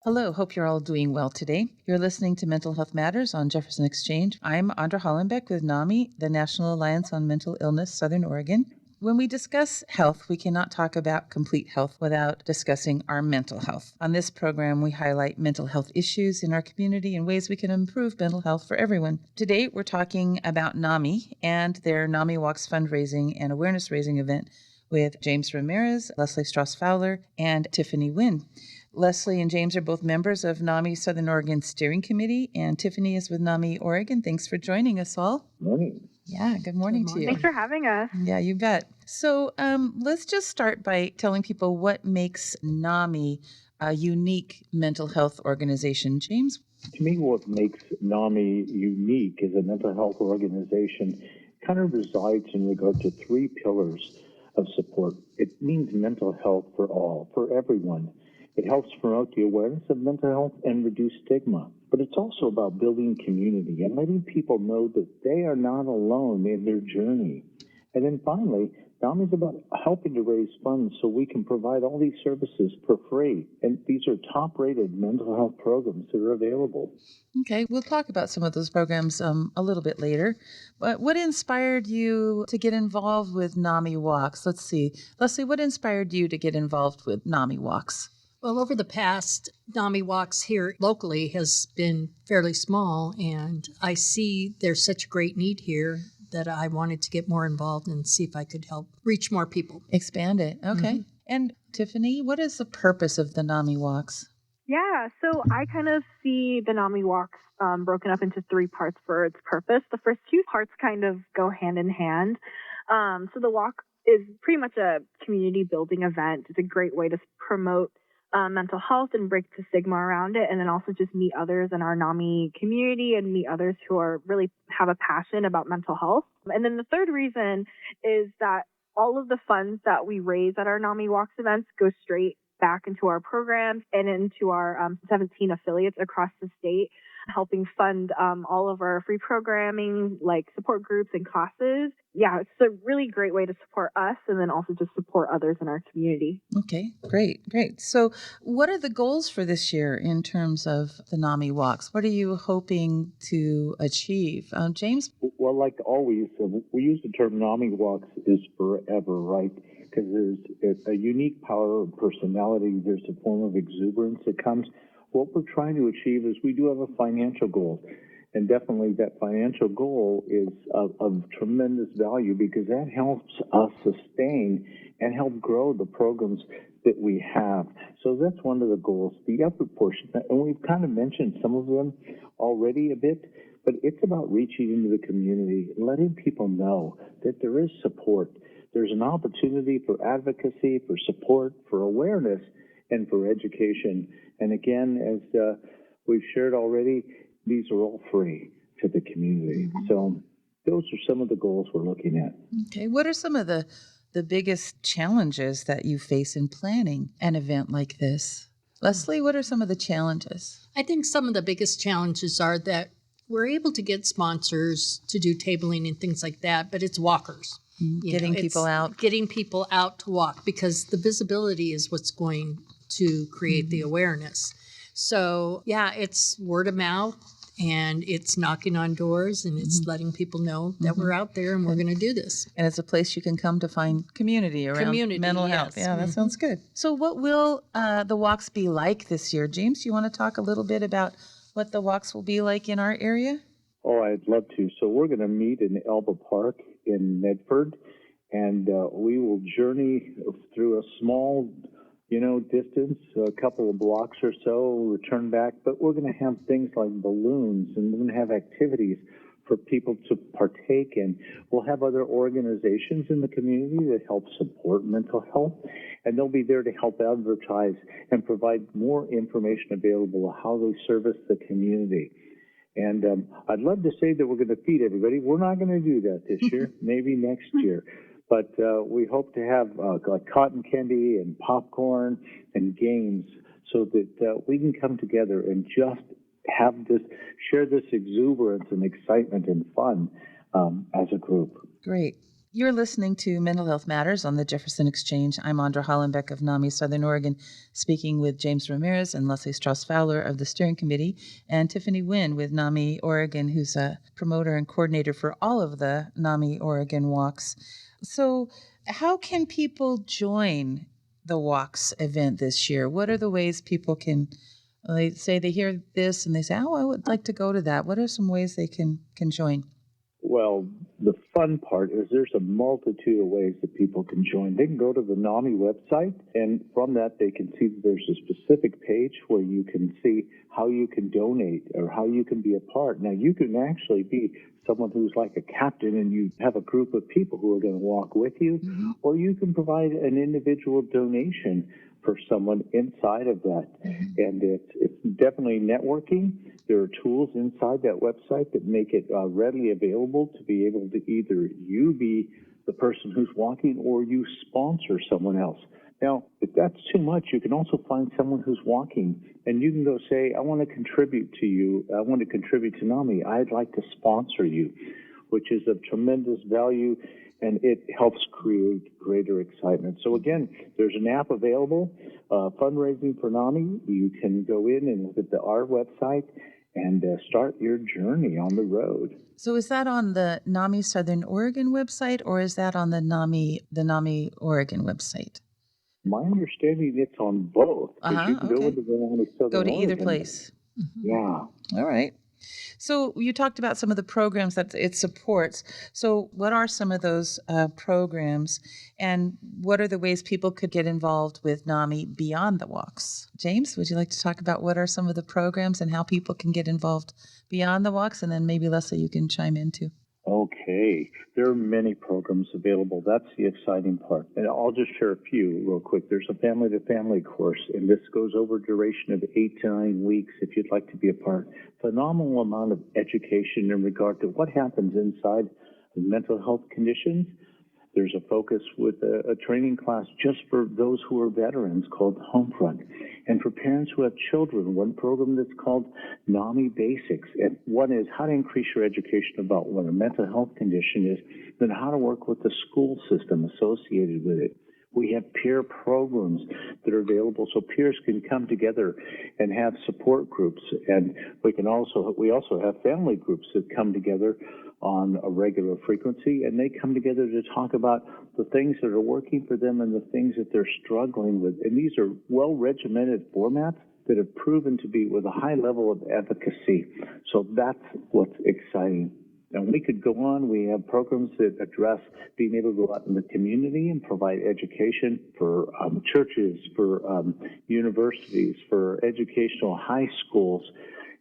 Hello, hope you're all doing well today. You're listening to Mental Health Matters on Jefferson Exchange. I'm Andra Hollenbeck with NAMI, the National Alliance on Mental Illness Southern Oregon. When we discuss health, we cannot talk about complete health without discussing our mental health. On this program, we highlight mental health issues in our community and ways we can improve mental health for everyone. Today, we're talking about NAMI and their NAMIWalks fundraising and awareness raising event with James Ramirez, Leslie Strausfowler, and Tiffany Huynh. Leslie and James are both members of NAMI Southern Oregon Steering Committee, and Tiffany is with NAMI Oregon. Thanks for joining us all. Morning. Yeah, good morning to you. Thanks for having us. Yeah, you bet. So let's just start by telling people what makes NAMI a unique mental health organization. James? To me, what makes NAMI unique as a mental health organization kind of resides in regard to three pillars of support. It means mental health for all, for everyone. It helps promote the awareness of mental health and reduce stigma. But it's also about building community and letting people know that they are not alone in their journey. And then finally, NAMI is about helping to raise funds so we can provide all these services for free. And these are top-rated mental health programs that are available. Okay, we'll talk about some of those programs a little bit later. But what inspired you to get involved with NAMIWalks? Let's see. Leslie, what inspired you to get involved with NAMIWalks? Well, over the past, NAMIWalks here locally has been fairly small, and I see there's such a great need here that I wanted to get more involved and see if I could help reach more people. Expand it. Okay. Mm-hmm. And Tiffany, what is the purpose of the NAMIWalks? Yeah, so I kind of see the NAMIWalks broken up into three parts for its purpose. The first two parts kind of go hand in hand. So the walk is pretty much a community building event. It's a great way to promote mental health and break the stigma around it, and then also just meet others in our NAMI community and meet others who are really have a passion about mental health. And then the third reason is that all of the funds that we raise at our NAMIWalks events go straight back into our programs and into our 17 affiliates across the state, helping fund all of our free programming, like support groups and classes. Yeah, it's a really great way to support us and then also just support others in our community. Okay, great. So what are the goals for this year in terms of the NAMIWalks? What are you hoping to achieve? James? Well, like always, we use the term NAMIWalks is forever, right? Because there's a unique power of personality. There's a form of exuberance that comes. What we're trying to achieve is we do have a financial goal. And definitely that financial goal is of tremendous value because that helps us sustain and help grow the programs that we have. So that's one of the goals. The other portion, and we've kind of mentioned some of them already a bit, but it's about reaching into the community and letting people know that there is support. There's an opportunity for advocacy, for support, for awareness, and for education. And again, as we've shared already, these are all free to the community. Mm-hmm. So those are some of the goals we're looking at. Okay. What are some of the biggest challenges that you face in planning an event like this? Leslie, what are some of the challenges? I think some of the biggest challenges are that we're able to get sponsors to do tabling and things like that, but it's walkers. Getting people out. Getting people out to walk because the visibility is what's going to create the awareness. So, yeah, it's word of mouth and it's knocking on doors and it's letting people know that we're out there and we're going to do this. And it's a place you can come to find community around mental health. Yeah, that sounds good. So what will the walks be like this year? James, you want to talk a little bit about what the walks will be like in our area? Oh, I'd love to. So we're going to meet in Alba Park in Medford, and we will journey through a small distance, a couple of blocks or so, return back. But we're going to have things like balloons, and we're going to have activities for people to partake in. We'll have other organizations in the community that help support mental health, and they'll be there to help advertise and provide more information available on how they service the community. And I'd love to say that we're going to feed everybody. We're not going to do that this year, maybe next year. But we hope to have like cotton candy and popcorn and games so that we can come together and just share this exuberance and excitement and fun as a group. Great. You're listening to Mental Health Matters on the Jefferson Exchange. I'm Andra Hollenbeck of NAMI Southern Oregon, speaking with James Ramirez and Leslie Strausfowler of the Steering Committee, and Tiffany Huynh with NAMI Oregon, who's a promoter and coordinator for all of the NAMI Oregon walks. So how can people join the walks event this year? What are the ways people can, they say they hear this and they say, oh, I would like to go to that. What are some ways they can join? Well, the fun part is there's a multitude of ways that people can join. They can go to the NAMI website, and from that they can see that there's a specific page where you can see how you can donate or how you can be a part. Now, you can actually be someone who's like a captain and you have a group of people who are going to walk with you, or you can provide an individual donation for someone inside of that. And it's definitely networking. There are tools inside that website that make it readily available to be able to either you be the person who's walking or you sponsor someone else. Now, if that's too much, you can also find someone who's walking and you can go say, I want to contribute to you. I want to contribute to NAMI. I'd like to sponsor you, which is of tremendous value, and it helps create greater excitement. So again, there's an app available, fundraising for NAMI. You can go in and look at our website and start your journey on the road. So is that on the NAMI Southern Oregon website, or is that on the NAMI Oregon website? My understanding, it's on both. You can go to the NAMI Southern Go to Oregon. either place. Yeah. All right. So you talked about some of the programs that it supports. So what are some of those programs, and what are the ways people could get involved with NAMI beyond the walks? James, would you like to talk about what are some of the programs and how people can get involved beyond the walks? And then maybe, Leslie, you can chime in too. Okay. There are many programs available. That's the exciting part. And I'll just share a few real quick. There's a family-to-family course, and this goes over a duration of 8 to 9 weeks if you'd like to be a part. Phenomenal amount of education in regard to what happens inside of mental health conditions. There's a focus with a training class just for those who are veterans called Homefront. And for parents who have children, one program that's called NAMI Basics. And one is how to increase your education about what a mental health condition is, then how to work with the school system associated with it. We have peer programs that are available so peers can come together and have support groups. And we also have family groups that come together on a regular frequency, and they come together to talk about the things that are working for them and the things that they're struggling with. And these are well-regimented formats that have proven to be with a high level of efficacy. So that's what's exciting. And we could go on. We have programs that address being able to go out in the community and provide education for churches, for universities, for educational high schools,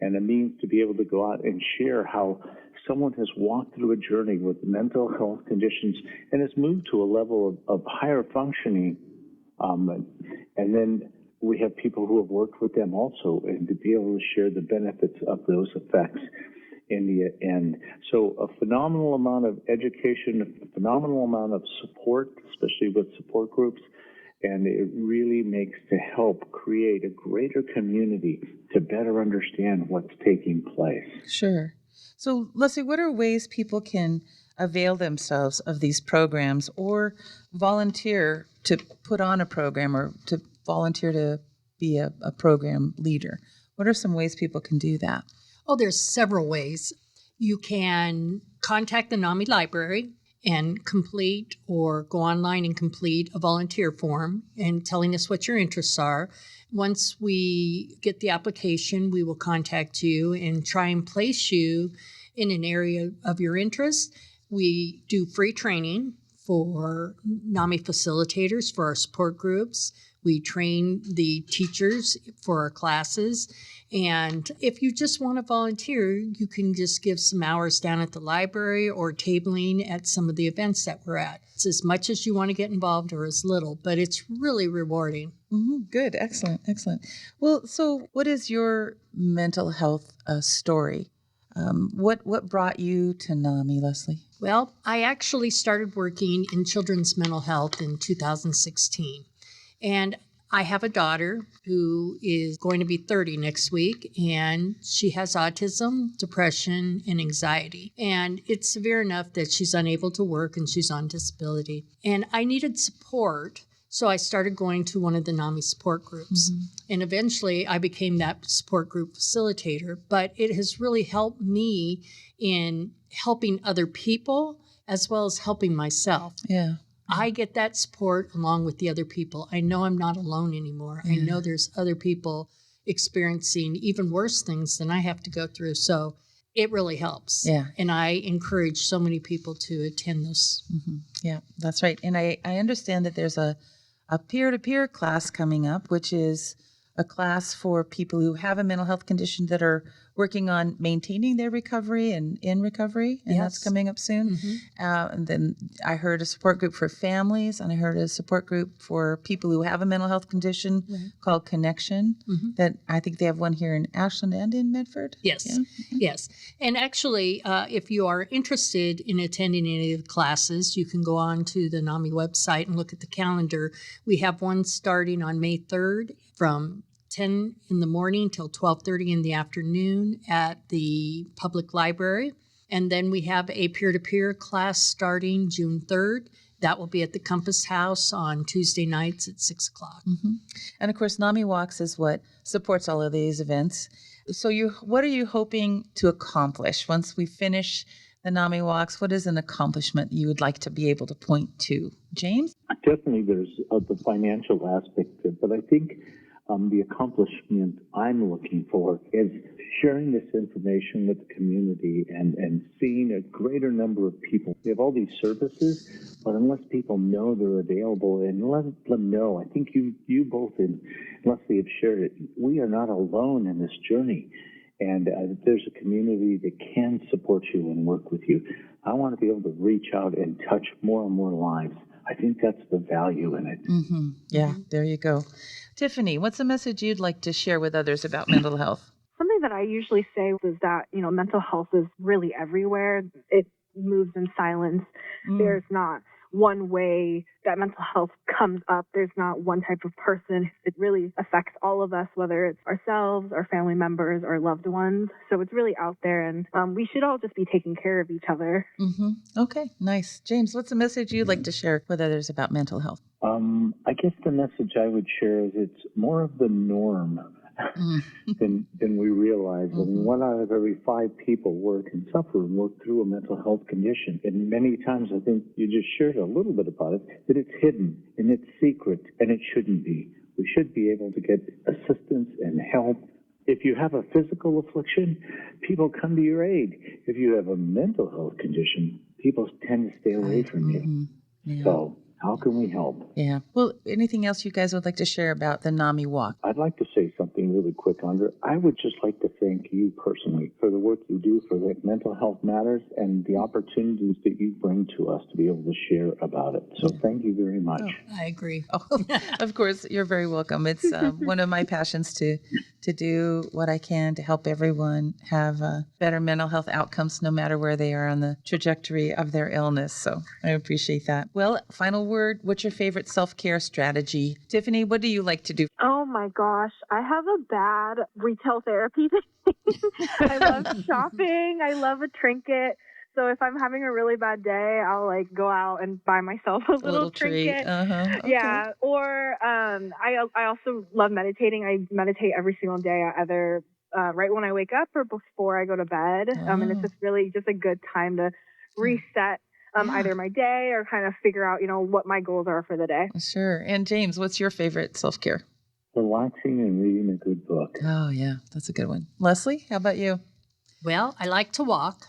and a means to be able to go out and share how someone has walked through a journey with mental health conditions and has moved to a level of higher functioning. And then we have people who have worked with them also, and to be able to share the benefits of those effects in the end. So a phenomenal amount of education, a phenomenal amount of support, especially with support groups, and it really makes to help create a greater community to better understand what's taking place. Sure. So, Leslie, what are ways people can avail themselves of these programs or volunteer to put on a program or to volunteer to be a program leader? What are some ways people can do that? Oh, there's several ways. You can contact the NAMI library and complete or go online and complete a volunteer form and telling us what your interests are. Once we get the application, we will contact you and try and place you in an area of your interest. We do free training for NAMI facilitators for our support groups. We train the teachers for our classes. And if you just want to volunteer, you can just give some hours down at the library or tabling at some of the events that we're at. It's as much as you want to get involved or as little, but it's really rewarding. Mm-hmm. Good. Excellent. Excellent. Well, so what is your mental health story? What brought you to NAMI, Leslie? Well, I actually started working in children's mental health in 2016. And I have a daughter who is going to be 30 next week, and she has autism, depression, and anxiety. And it's severe enough that she's unable to work and she's on disability. And I needed support, so I started going to one of the NAMI support groups. And eventually I became that support group facilitator. But it has really helped me in helping other people as well as helping myself. Yeah. I get that support along with the other people. I know I'm not alone anymore. I know there's other people experiencing even worse things than I have to go through. So it really helps. Yeah. And I encourage so many people to attend those. Yeah, that's right. And I understand that there's a peer-to-peer class coming up, which is a class for people who have a mental health condition that are working on maintaining their recovery and in recovery, and that's coming up soon. And then I heard a support group for families, and I heard a support group for people who have a mental health condition called Connection, that I think they have one here in Ashland and in Medford. Yes, Yeah. yes. And actually, if you are interested in attending any of the classes, you can go on to the NAMI website and look at the calendar. We have one starting on May 3rd from 10 in the morning till 12:30 in the afternoon at the public library. And then we have a peer-to-peer class starting June 3rd. That will be at the Compass House on Tuesday nights at 6 o'clock. And of course, NAMIWalks is what supports all of these events. So what are you hoping to accomplish once we finish the NAMIWalks? What is an accomplishment you would like to be able to point to? James? Definitely there's the financial aspect, but I think the accomplishment I'm looking for is sharing this information with the community and seeing a greater number of people. We have all these services, but unless people know they're available and let them know, I think you both and Leslie have shared it, we are not alone in this journey. And there's a community that can support you and work with you. I want to be able to reach out and touch more and more lives. I think that's the value in it. Yeah, there you go. Tiffany, what's a message you'd like to share with others about mental health? Something that I usually say is that, mental health is really everywhere. It moves in silence. There's not one way that mental health comes up. There's not one type of person. It really affects all of us, whether it's ourselves, our family members, or loved ones. So it's really out there, and we should all just be taking care of each other. Okay, nice. James, what's a message you'd like to share with others about mental health? I guess the message I would share is it's more of the norm than we realize. And 1 out of every 5 people work through a mental health condition. And many times, I think you just shared a little bit about it, that it's hidden and it's secret, and it shouldn't be. We should be able to get assistance and help. If you have a physical affliction, people come to your aid. If you have a mental health condition, people tend to stay away from you. Yeah. So how can we help? Yeah. Well, anything else you guys would like to share about the NAMI Walk? I'd like to say something really quick, Andra. I would just like to thank you personally for the work you do for the Mental Health Matters and the opportunities that you bring to us to be able to share about it. So thank you very much. I agree. Of course, you're very welcome. It's one of my passions to do what I can to help everyone have better mental health outcomes no matter where they are on the trajectory of their illness. So I appreciate that. Well, final word, what's your favorite self-care strategy? Tiffany, what do you like to do? Oh my gosh, I have a bad retail therapy thing. I love shopping. I love a trinket. So if I'm having a really bad day, I'll go out and buy myself a little trinket. Treat. Okay. Yeah. Or I also love meditating. I meditate every single day, either right when I wake up or before I go to bed. And it's just really just a good time to reset either my day or kind of figure out, what my goals are for the day. Sure. And James, what's your favorite self-care? Relaxing and reading a good book. Oh, yeah. That's a good one. Leslie, how about you? Well, I like to walk.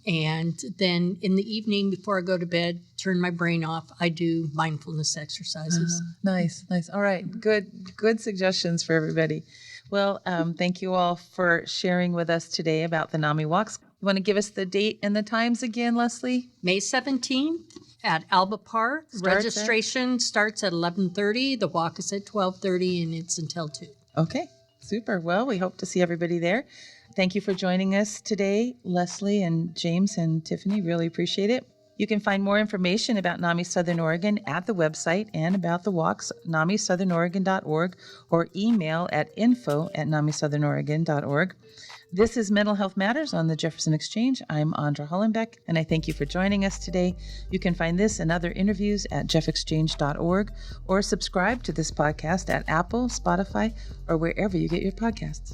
And then in the evening before I go to bed, turn my brain off, I do mindfulness exercises. Nice. All right. Good suggestions for everybody. Well, thank you all for sharing with us today about the NAMI Walks. You want to give us the date and the times again, Leslie? May 17th at Alba Park. Registration starts at 11:30. The walk is at 12:30, and it's until 2. Okay. Super. Well, we hope to see everybody there. Thank you for joining us today, Leslie and James and Tiffany. Really appreciate it. You can find more information about NAMI Southern Oregon at the website and about the walks, namisouthern.oregon.org, or email at info@namisouthern.oregon.org. This is Mental Health Matters on the Jefferson Exchange. I'm Andra Hollenbeck, and I thank you for joining us today. You can find this and other interviews at jeffexchange.org or subscribe to this podcast at Apple, Spotify, or wherever you get your podcasts.